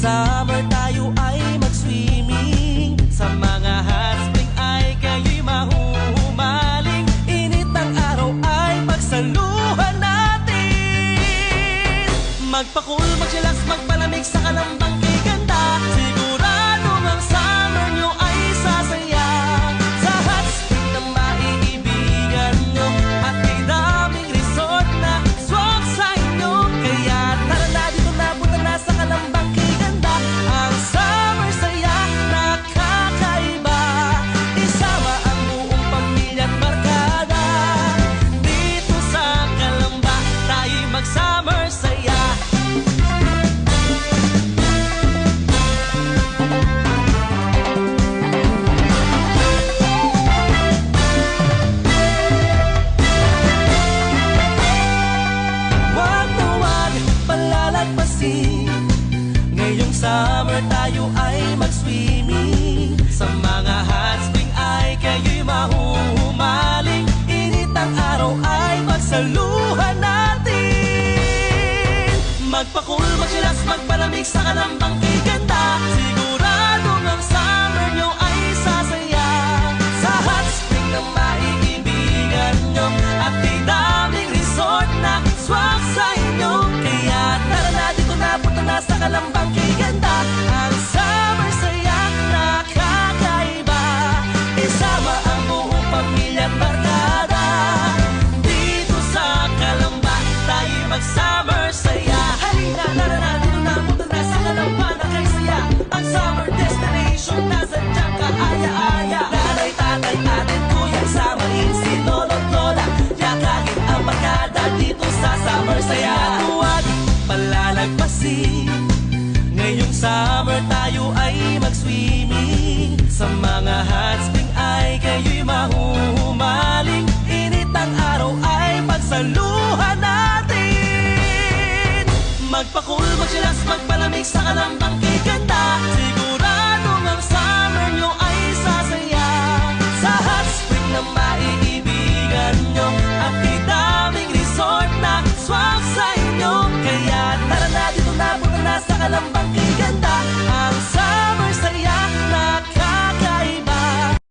summer tayo ay mag-swimming. Sa mga hot spring ay kayo'y mahuhumaling. Init ng araw ay pagsaluhan natin. Magpa-cool, mag-chillax, magpalamig sa kalambang kay ganda. Siguradong ang summer nyo ay sasaya. Sa hot spring na maiibigan nyo at may daming resort na swak sa inyo. Kaya tara na dito na, punta na sa kalambang kay ganda. Ang summer saya, nakakaiba. Isama ang buong pamilya at barkada. Dito sa Kalamba, tayo'y mag-summer saya. Wag na wag palalagpasin. Ngayong summer tayo ay mag-swimming. Sa mga hot spring ay kayo'y mahuhumaling. Init ang araw ay pagsaluhan natin. Magpa-cool, mag-chillax, magpalamig sa kalambang kay ganda. Siguradong ang summer nyo ay sasaya. Sa hot spring na maiibigan nyo at may daming resort na swak sa inyo. Kaya tara na dito na, punta na sa kalambang kay ganda. Ang summer saya, nakakaiba. Isama ang buong pamilya at barkada. Dito sa Kalamba, tayo'y mag-summer saya. Halina, tara na dito na, punta na sa Kalamba na kay saya. Ang summer destination, nasa dyan ka aya-aya. Nanay, tatay, ate, kuya, isama rin si lolo't lola. Yakagin ang barkada dito sa summer saya. Huwag palalagpasin. Ngayong summer tayo ay mag-swimming. Sa mga hot spring ay kayo'y mahuhumaling. Init ang araw ay pagsaluhan natin. Magpa-cool, mag-chillax, magpalamig sa kalambang kay ganda.